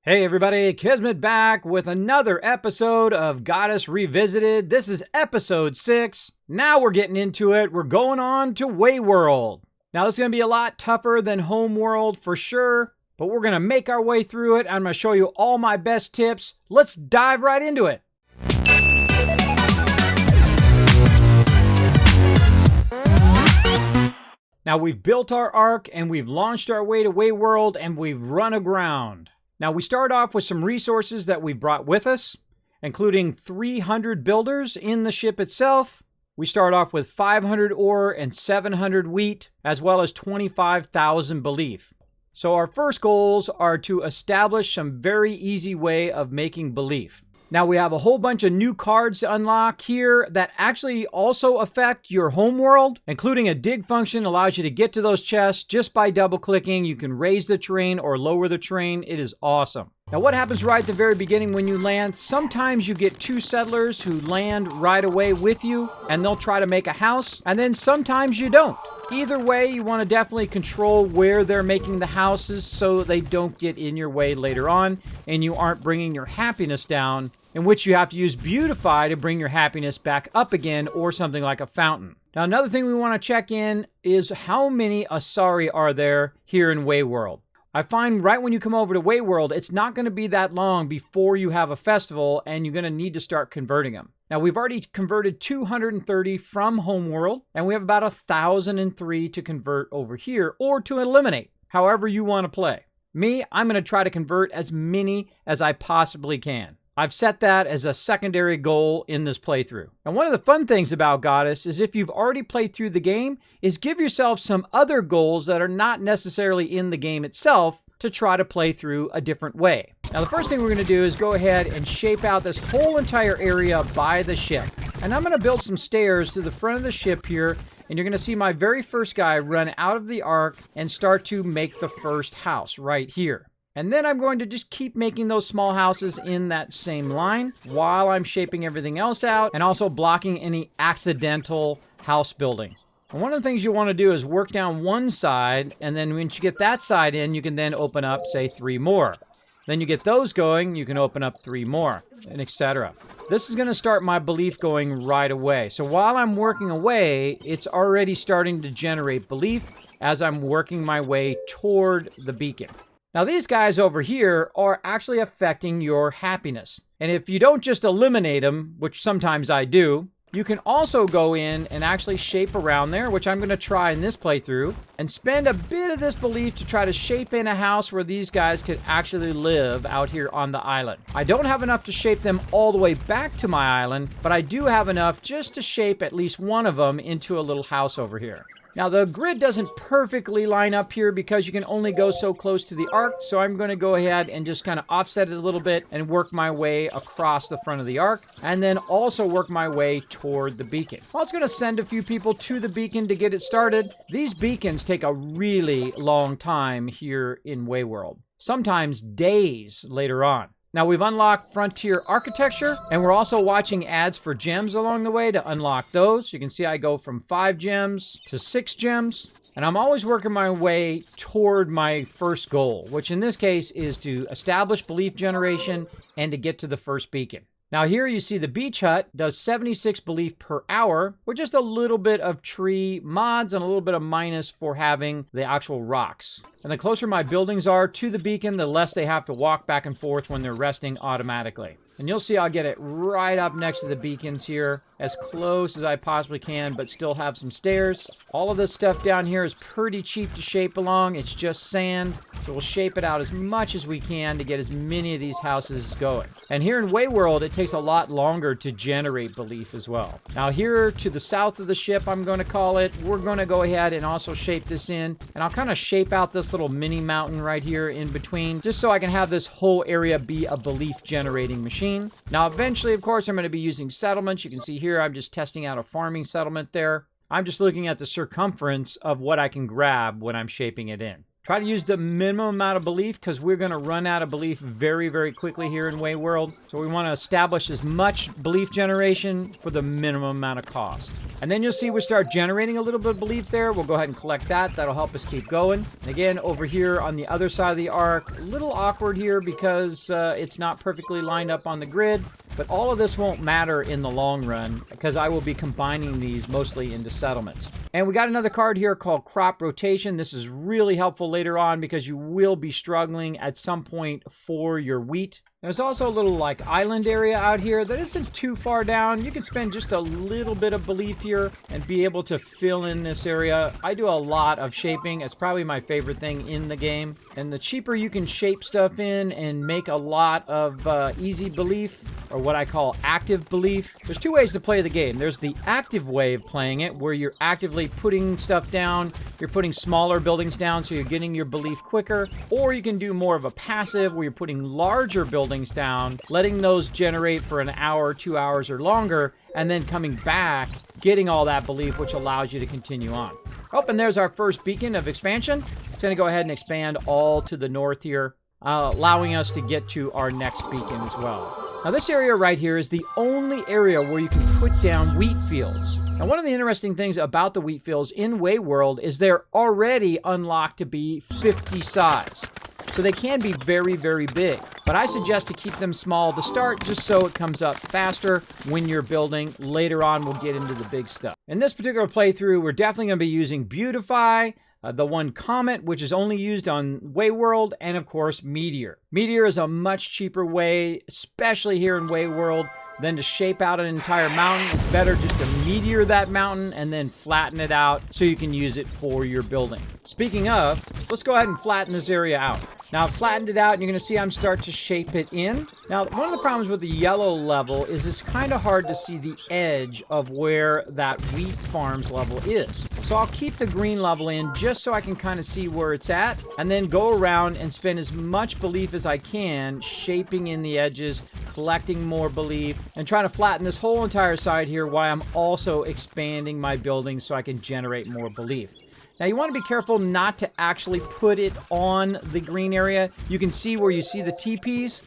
Hey everybody, Kismet back with another episode of Godus Revisited. This is episode 6. Now we're getting into it. We're going on to Weyworld. Now this is going to be a lot tougher than Homeworld for sure, but we're going to make our way through it. I'm going to show you all my best tips. Let's dive right into it. Now we've built our ark and we've launched our way to Weyworld and we've run aground. Now we start off with some resources that we brought with us, including 300 builders in the ship itself. We start off with 500 ore and 700 wheat, as well as 25,000 belief. So our first goals are to establish some very easy way of making belief. Now we have a whole bunch of new cards to unlock here that actually also affect your home world, including a dig function allows you to get to those chests just by double clicking. You can raise the terrain or lower the terrain. It is awesome. Now what happens right at the very beginning when you land, sometimes you get 2 settlers who land right away with you and they'll try to make a house, and then sometimes you don't. Either way, you want to definitely control where they're making the houses so they don't get in your way later on and you aren't bringing your happiness down, in which you have to use Beautify to bring your happiness back up again, or something like a fountain. Now another thing we want to check in is how many Asari are there here in Weyworld. I find right when you come over to Wayworld, it's not going to be that long before you have a festival and you're going to need to start converting them. Now we've already converted 230 from Homeworld and we have about 1,003 to convert over here or to eliminate, however you want to play. Me, I'm going to try to convert as many as I possibly can. I've set that as a secondary goal in this playthrough. And one of the fun things about Godus is if you've already played through the game, is give yourself some other goals that are not necessarily in the game itself to try to play through a different way. Now the first thing we're going to do is go ahead and shape out this whole entire area by the ship. And I'm going to build some stairs to the front of the ship here, and you're going to see my very first guy run out of the ark and start to make the first house right here. And then I'm going to just keep making those small houses in that same line while I'm shaping everything else out and also blocking any accidental house building. And one of the things you want to do is work down one side, and then once you get that side in, you can then open up, say, 3 more. Then you get those going, you can open up 3 more, and etc. This is going to start my belief going right away. So while I'm working away, it's already starting to generate belief as I'm working my way toward the beacon. Now these guys over here are actually affecting your happiness. And if you don't just eliminate them, which sometimes I do, you can also go in and actually shape around there, which I'm going to try in this playthrough, and spend a bit of this belief to try to shape in a house where these guys could actually live out here on the island. I don't have enough to shape them all the way back to my island, but I do have enough just to shape at least one of them into a little house over here. Now the grid doesn't perfectly line up here because you can only go so close to the ark, so I'm going to go ahead and just kind of offset it a little bit and work my way across the front of the ark, and then also work my way toward the beacon. I was going to send a few people to the beacon to get it started. These beacons take a really long time here in Weyworld, sometimes days later on. Now we've unlocked Frontier Architecture, and we're also watching ads for gems along the way to unlock those. You can see I go from 5 gems to 6 gems, and I'm always working my way toward my first goal, which in this case is to establish belief generation and to get to the first beacon. Now here you see the beach hut does 76 belief per hour with just a little bit of tree mods and a little bit of minus for having the actual rocks. And the closer my buildings are to the beacon, the less they have to walk back and forth when they're resting automatically. And you'll see I'll get it right up next to the beacons here, as close as I possibly can, but still have some stairs. All of this stuff down here is pretty cheap to shape along. It's just sand. So we'll shape it out as much as we can to get as many of these houses going. And here in Weyworld, it takes a lot longer to generate belief as well. Now here to the south of the ship, I'm going to call it, we're going to go ahead and also shape this in. And I'll kind of shape out this little mini mountain right here in between, just so I can have this whole area be a belief generating machine. Now eventually, of course, I'm going to be using settlements. You can see here I'm just testing out a farming settlement there. I'm just looking at the circumference of what I can grab when I'm shaping it in. Try to use the minimum amount of belief because we're going to run out of belief very, very quickly here in Weyworld. So we want to establish as much belief generation for the minimum amount of cost. And then you'll see we start generating a little bit of belief there. We'll go ahead and collect that. That'll help us keep going. And again, over here on the other side of the arc, a little awkward here because it's not perfectly lined up on the grid. But all of this won't matter in the long run because I will be combining these mostly into settlements. And we got another card here called Crop Rotation. This is really helpful later on because you will be struggling at some point for your wheat. There's also a little like island area out here that isn't too far down. You can spend just a little bit of belief here and be able to fill in this area. I do a lot of shaping. It's probably my favorite thing in the game. And the cheaper you can shape stuff in and make a lot of easy belief, or what I call active belief. There's two ways to play the game. There's the active way of playing it, where you're actively putting stuff down. You're putting smaller buildings down, so you're getting your belief quicker. Or you can do more of a passive, where you're putting larger buildings down, letting those generate for an hour, 2 hours, or longer, and then coming back, getting all that belief, which allows you to continue on. Oh, and there's our first beacon of expansion. It's going to go ahead and expand all to the north here, allowing us to get to our next beacon as well. Now this area right here is the only area where you can put down wheat fields. Now one of the interesting things about the wheat fields in Weyworld is they're already unlocked to be 50 size. So they can be very, very big. But I suggest to keep them small to start just so it comes up faster when you're building. Later on, we'll get into the big stuff. In this particular playthrough, we're definitely going to be using Beautify, the one Comet, which is only used on Wayworld, and of course, Meteor. Meteor is a much cheaper way, especially here in Wayworld, than to shape out an entire mountain. It's better just to meteor that mountain and then flatten it out so you can use it for your building. Speaking of, let's go ahead and flatten this area out. Now I've flattened it out and you're going to see I'm starting to shape it in. Now one of the problems with the yellow level is it's kind of hard to see the edge of where that wheat farms level is. So I'll keep the green level in just so I can kind of see where it's at, and then go around and spend as much belief as I can shaping in the edges, collecting more belief, and trying to flatten this whole entire side here while I'm also expanding my building so I can generate more belief. Now you want to be careful not to actually put it on the green area. You can see where you see the teepees.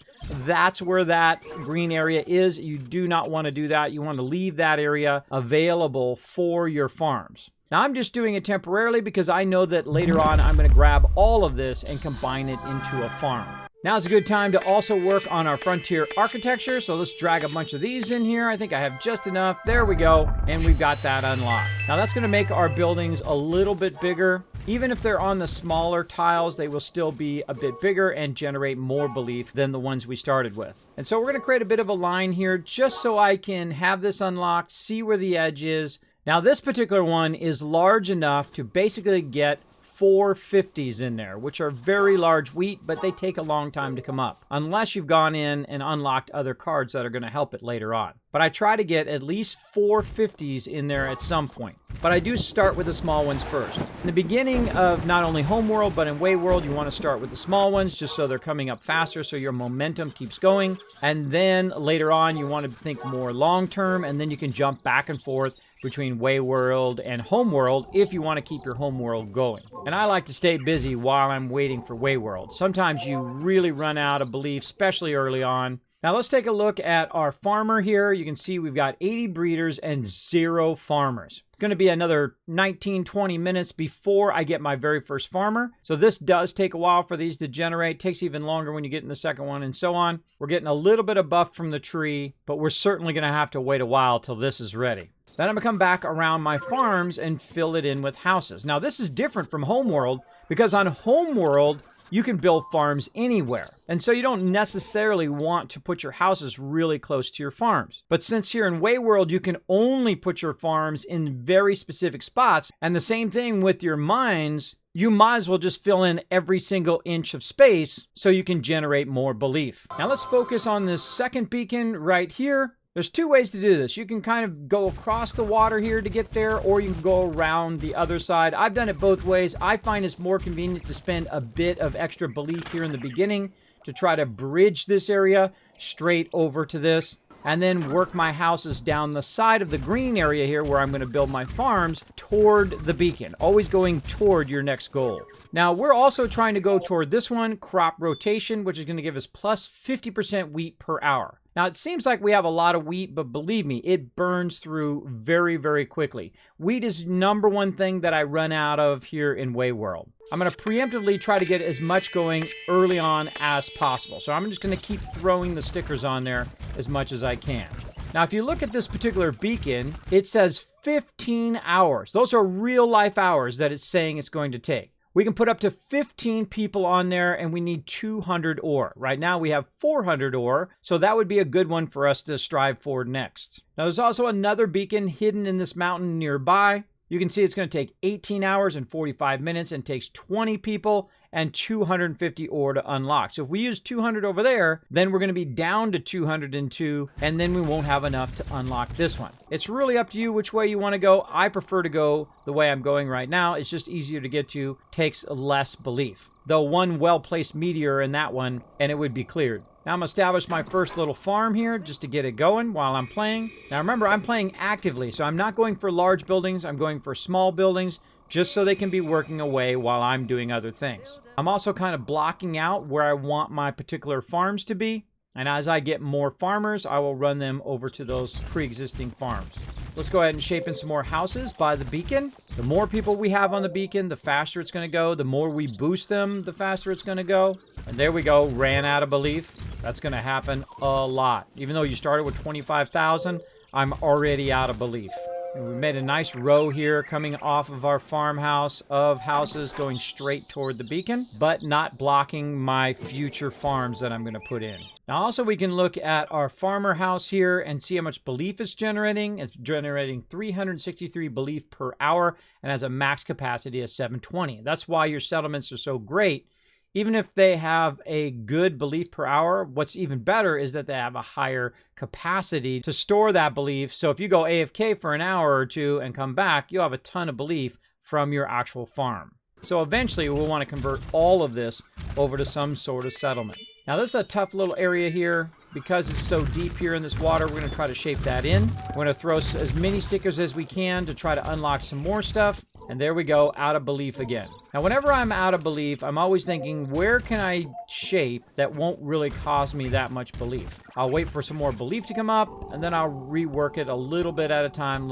That's where that green area is. You do not want to do that. You want to leave that area available for your farms. Now I'm just doing it temporarily because I know that later on I'm going to grab all of this and combine it into a farm. Now is a good time to also work on our frontier architecture. So let's drag a bunch of these in here. I think I have just enough. There we go. And we've got that unlocked. Now that's going to make our buildings a little bit bigger. Even if they're on the smaller tiles, they will still be a bit bigger and generate more belief than the ones we started with. And so we're going to create a bit of a line here just so I can have this unlocked, see where the edge is. Now this particular one is large enough to basically get 4 50s in there, which are very large wheat, but they take a long time to come up, unless you've gone in and unlocked other cards that are going to help it later on. But I try to get at least 4 50s in there at some point. But I do start with the small ones first. In the beginning of not only Homeworld, but in Wayworld, you want to start with the small ones just so they're coming up faster, so your momentum keeps going. And then later on, you want to think more long-term, and then you can jump back and forth between Wayworld and Homeworld if you want to keep your Homeworld going. And I like to stay busy while I'm waiting for Wayworld. Sometimes you really run out of belief, especially early on. Now let's take a look at our farmer here. You can see we've got 80 breeders and 0 farmers. It's going to be another 19-20 minutes before I get my very first farmer. So this does take a while for these to generate. It takes even longer when you get in the second one and so on. We're getting a little bit of buff from the tree, but we're certainly going to have to wait a while till this is ready. Then I'm going to come back around my farms and fill it in with houses. Now this is different from Homeworld because on Homeworld, you can build farms anywhere. And so you don't necessarily want to put your houses really close to your farms. But since here in Wayworld, you can only put your farms in very specific spots. And the same thing with your mines, you might as well just fill in every single inch of space so you can generate more belief. Now let's focus on this second beacon right here. There's 2 ways to do this. You can kind of go across the water here to get there, or you can go around the other side. I've done it both ways. I find it's more convenient to spend a bit of extra belief here in the beginning to try to bridge this area straight over to this. and then work my houses down the side of the green area here where I'm going to build my farms toward the beacon, always going toward your next goal. Now, we're also trying to go toward this one, crop rotation, which is going to give us plus 50% wheat per hour. Now, it seems like we have a lot of wheat, but believe me, it burns through very, very quickly. Wheat is #1 thing that I run out of here in Weyworld. I'm going to preemptively try to get as much going early on as possible. So I'm just going to keep throwing the stickers on there as much as I can. Now, if you look at this particular beacon, it says 15 hours. Those are real life hours that it's saying it's going to take. We can put up to 15 people on there, and we need 200 ore. Right now we have 400 ore, so that would be a good one for us to strive for next. Now, there's also another beacon hidden in this mountain nearby. You can see it's going to take 18 hours and 45 minutes and takes 20 people and 250 ore to unlock. So if we use 200 over there, then we're going to be down to 202, and then we won't have enough to unlock this one. It's really up to you which way you want to go. I prefer to go the way I'm going right now. It's just easier to get to, takes less belief. Though one well-placed meteor in that one, and it would be cleared. Now I'm going to establish my first little farm here just to get it going while I'm playing. Now remember, I'm playing actively, so I'm not going for large buildings. I'm going for small buildings, just so they can be working away while I'm doing other things. I'm also kind of blocking out where I want my particular farms to be. And as I get more farmers, I will run them over to those pre-existing farms. Let's go ahead and shape in some more houses by the beacon. The more people we have on the beacon, the faster it's going to go. The more we boost them, the faster it's going to go. And there we go, ran out of belief. That's going to happen a lot. Even though you started with 25,000, I'm already out of belief. And we made a nice row here coming off of our farmhouse of houses going straight toward the beacon, but not blocking my future farms that I'm going to put in. Now also we can look at our farmer house here and see how much belief it's generating. It's generating 363 belief per hour and has a max capacity of 720. That's why your settlements are so great. Even if they have a good belief per hour, what's even better is that they have a higher capacity to store that belief. So if you go AFK for an hour or two and come back, you'll have a ton of belief from your actual farm. So eventually we'll want to convert all of this over to some sort of settlement. Now this is a tough little area here. Because it's so deep here in this water, we're going to try to shape that in. We're going to throw as many stickers as we can to try to unlock some more stuff. And there we go, out of belief again. Now whenever I'm out of belief, I'm always thinking, where can I shape that won't really cost me that much belief? I'll wait for some more belief to come up, and then I'll rework it a little bit at a time,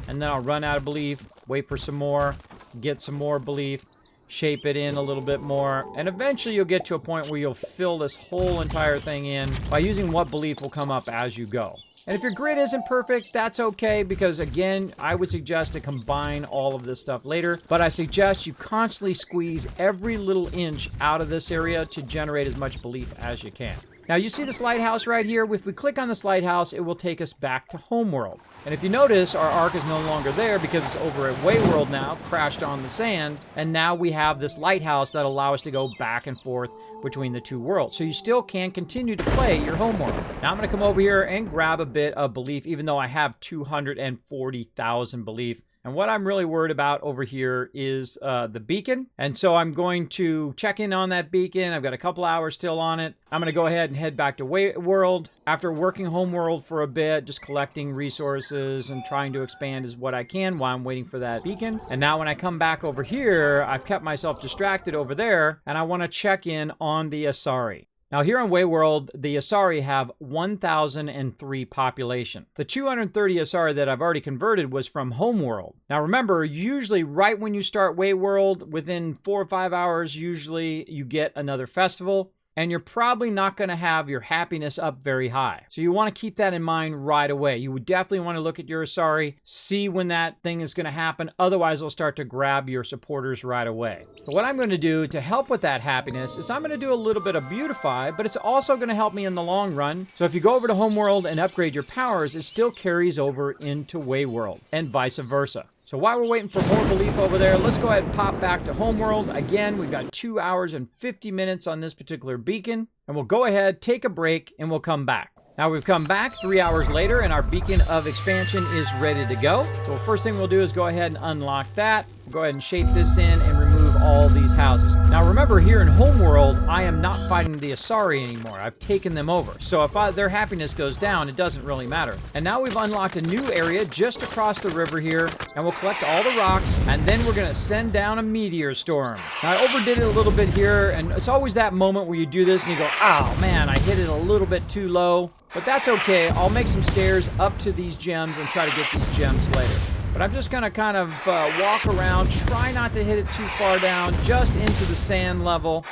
And then I'll run out of belief, wait for some more, get some more belief, shape it in a little bit more, and eventually you'll get to a point where you'll fill this whole entire thing in by using what belief will come up as you go. And if your grid isn't perfect, that's okay, because again, I would suggest to combine all of this stuff later, but I suggest you constantly squeeze every little inch out of this area to generate as much belief as you can. Now you see this lighthouse right here? If we click on this lighthouse, it will take us back to Homeworld. And if you notice, our ark is no longer there because it's over at Wayworld now, crashed on the sand, and now we have this lighthouse that allows us to go back and forth between the two worlds. So you still can continue to play your Homeworld. Now I'm going to come over here and grab a bit of belief, even though I have 240,000 belief. And what I'm really worried about over here is the beacon. And so I'm going to check in on that beacon. I've got a couple hours still on it. I'm going to go ahead and head back to Wayworld. After working Homeworld for a bit, just collecting resources and trying to expand as what I can while I'm waiting for that beacon. And now when I come back over here, I've kept myself distracted over there, and I want to check in on the Asari. Now here on Wayworld, the Asari have 1,003 population. The 230 Asari that I've already converted was from Homeworld. Now remember, usually right when you start Wayworld, within 4 or 5 hours, usually you get another festival. And you're probably not going to have your happiness up very high. So you want to keep that in mind right away. You would definitely want to look at your Asari, see when that thing is going to happen. Otherwise, it'll start to grab your supporters right away. So what I'm going to do to help with that happiness is I'm going to do a little bit of beautify, but it's also going to help me in the long run. So if you go over to Homeworld and upgrade your powers, it still carries over into Wayworld and vice versa. So while we're waiting for more belief over there, let's go ahead and pop back to Homeworld. Again, we've got 2 hours and 50 minutes on this particular beacon. And we'll go ahead, take a break, and we'll come back. Now we've come back 3 hours later, and our beacon of expansion is ready to go. So the first thing we'll do is go ahead and unlock that. We'll go ahead and shape this in and remove build all these houses. Now remember, here in Homeworld, I am not fighting the Asari anymore. I've taken them over. So if their happiness goes down, it doesn't really matter. And now we've unlocked a new area just across the river here, and we'll collect all the rocks, and then we're going to send down a meteor storm. Now I overdid it a little bit here, and it's always that moment where you do this and you go, oh man, I hit it a little bit too low. But that's okay. I'll make some stairs up to these gems and try to get these gems later. But I'm just going to kind of walk around, try not to hit it too far down, just into the sand level.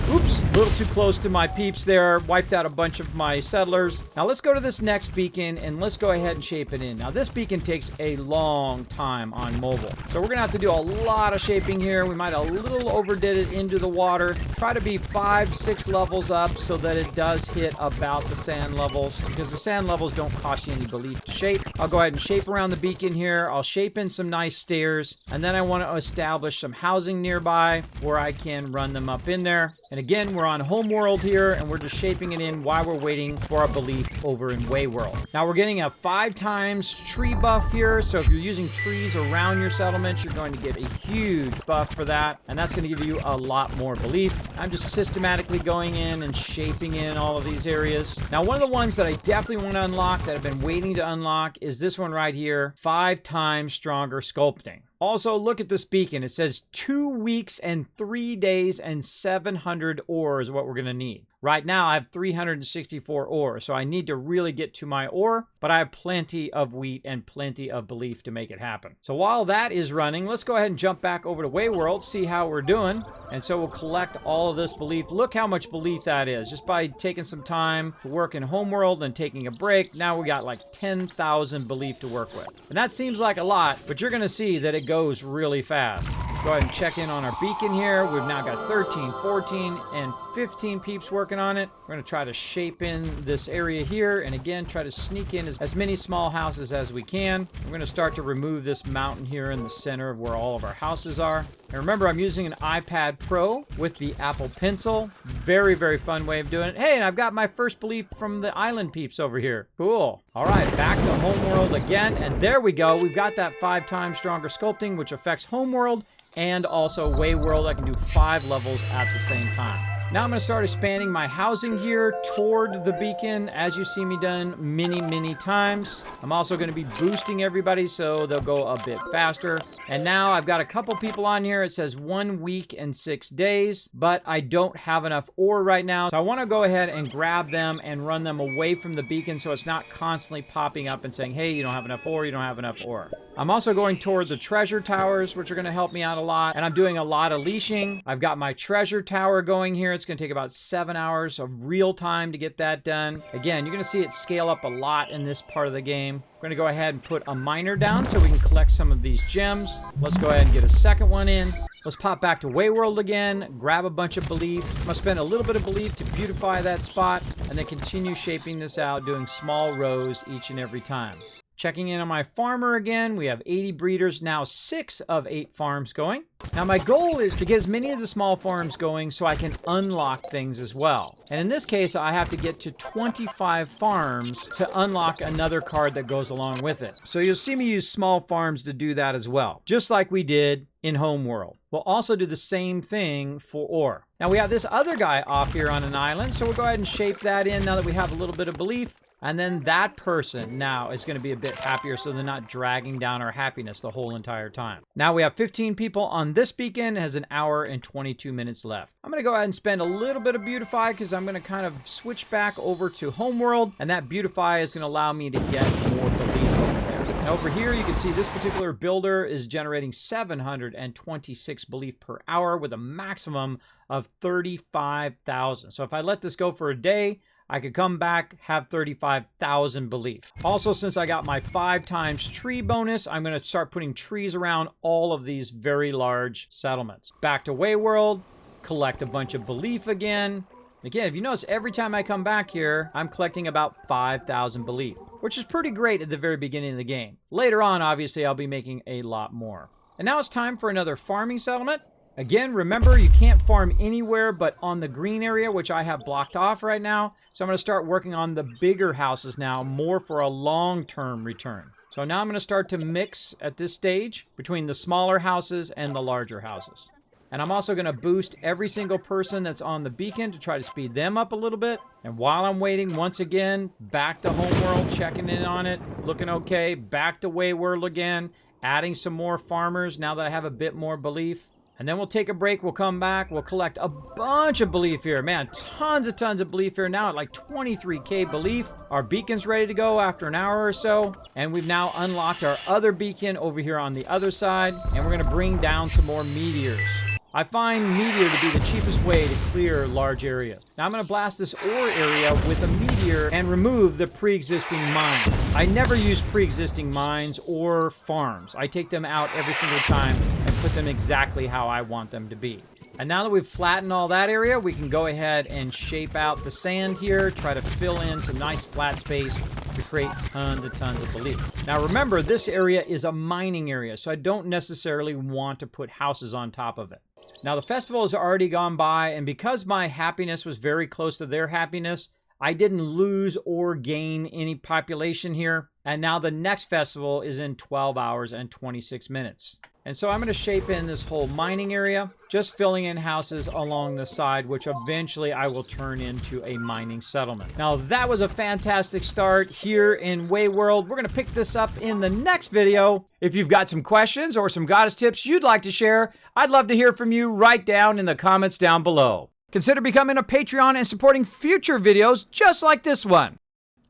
Oops, a little too close to my peeps there. Wiped out a bunch of my settlers. Now let's go to this next beacon and let's go ahead and shape it in. Now this beacon takes a long time on mobile. So we're going to have to do a lot of shaping here. We might have a little overdid it into the water. Try to be 5-6 levels up so that it does hit about the sand levels, because the sand levels don't cost you any belief to shape. I'll go ahead and shape around the beacon here. I'll shape in some nice stairs, and then I want to establish some housing nearby where I can run them up in there. And again, we're on Homeworld here, and we're just shaping it in while we're waiting for our belief over in Weyworld. Now we're getting a 5 times tree buff here, so if you're using trees around your settlements, you're going to get a huge buff for that, and that's going to give you a lot more belief. I'm just systematically going in and shaping in all of these areas. Now one of the ones that I definitely want to unlock, that I've been waiting to unlock, is this one right here, 5 times stronger sculpting. Also, look at this beacon. It says 2 weeks and 3 days and 700 ore is what we're going to need. Right now, I have 364 ore, so I need to really get to my ore, but I have plenty of wheat and plenty of belief to make it happen. So while that is running, let's go ahead and jump back over to Weyworld, see how we're doing. And so we'll collect all of this belief. Look how much belief that is. Just by taking some time to work in Homeworld and taking a break, now we got like 10,000 belief to work with. And that seems like a lot, but you're going to see that it goes really fast. Go ahead and check in on our beacon here. We've now got 13, 14, and 15 peeps working on it. We're going to try to shape in this area here, and again, try to sneak in as many small houses as we can. We're going to start to remove this mountain here in the center of where all of our houses are. And remember, I'm using an iPad Pro with the Apple Pencil. Very, very fun way of doing it. Hey, and I've got my first belief from the island peeps over here. Cool. All right, back to Homeworld again, and there we go. We've got that 5 times stronger sculpting, which affects Homeworld and also Wayworld. I can do 5 levels at the same time. Now I'm going to start expanding my housing here toward the beacon, as you see me done many times. I'm also going to be boosting everybody so they'll go a bit faster. And now I've got a couple people on here. It says 1 week and 6 days, but I don't have enough ore right now. So I want to go ahead and grab them and run them away from the beacon so it's not constantly popping up and saying, hey, you don't have enough ore, you don't have enough ore. I'm also going toward the treasure towers, which are going to help me out a lot. And I'm doing a lot of leashing. I've got my treasure tower going here. It's going to take about 7 hours of real time to get that done. Again, you're going to see it scale up a lot in this part of the game. We're going to go ahead and put a miner down so we can collect some of these gems. Let's go ahead and get a second one in. Let's pop back to Weyworld again, grab a bunch of belief. I'm going to spend a little bit of belief to beautify that spot, and then continue shaping this out, doing small rows each and every time. Checking in on my farmer again. We have 80 breeders, now 6 of 8 farms going. Now my goal is to get as many of the small farms going so I can unlock things as well. And in this case, I have to get to 25 farms to unlock another card that goes along with it. So you'll see me use small farms to do that as well, just like we did in Homeworld. We'll also do the same thing for ore. Now we have this other guy off here on an island, so we'll go ahead and shape that in now that we have a little bit of belief. And then that person now is going to be a bit happier so they're not dragging down our happiness the whole entire time. Now we have 15 people on this beacon. It has 1 hour and 22 minutes left. I'm going to go ahead and spend a little bit of beautify because I'm going to kind of switch back over to Homeworld. And that beautify is going to allow me to get more belief over there. Now over here you can see this particular builder is generating 726 belief per hour with a maximum of 35,000. So if I let this go for a day, I could come back, have 35,000 belief. Also, since I got my 5 times tree bonus, I'm going to start putting trees around all of these very large settlements. Back to Wayworld, collect a bunch of belief again. Again, if you notice, every time I come back here, I'm collecting about 5,000 belief, which is pretty great at the very beginning of the game. Later on, obviously, I'll be making a lot more. And now it's time for another farming settlement. Again, remember, you can't farm anywhere but on the green area, which I have blocked off right now. So I'm going to start working on the bigger houses now, more for a long-term return. So now I'm going to start to mix at this stage between the smaller houses and the larger houses. And I'm also going to boost every single person that's on the beacon to try to speed them up a little bit. And while I'm waiting, once again, back to Homeworld, checking in on it, looking okay. Back to Wayworld again, adding some more farmers now that I have a bit more belief. And then we'll take a break, we'll come back, we'll collect a bunch of belief here. Man, tons of belief here now at like 23k belief. Our beacon's ready to go after an hour or so. And we've now unlocked our other beacon over here on the other side. And we're gonna bring down some more meteors. I find meteor to be the cheapest way to clear large areas. Now I'm going to blast this ore area with a meteor and remove the pre-existing mines. I never use pre-existing mines or farms. I take them out every single time and put them exactly how I want them to be. And now that we've flattened all that area, we can go ahead and shape out the sand here, try to fill in some nice flat space to create tons of belief. Now remember, this area is a mining area, so I don't necessarily want to put houses on top of it. Now the festival has already gone by, and because my happiness was very close to their happiness, I didn't lose or gain any population here. And now the next festival is in 12 hours and 26 minutes. And so I'm going to shape in this whole mining area, just filling in houses along the side, which eventually I will turn into a mining settlement. Now that was a fantastic start here in Weyworld. We're going to pick this up in the next video. If you've got some questions or some Godus tips you'd like to share, I'd love to hear from you right down in the comments down below. Consider becoming a Patreon and supporting future videos just like this one.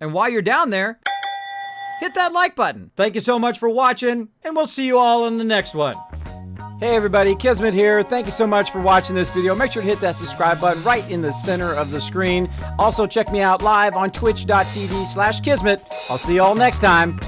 And while you're down there, hit that like button. Thank you so much for watching, and we'll see you all in the next one. Hey everybody, Kismet here. Thank you so much for watching this video. Make sure to hit that subscribe button right in the center of the screen. Also check me out live on twitch.tv/Kismet. I'll see you all next time.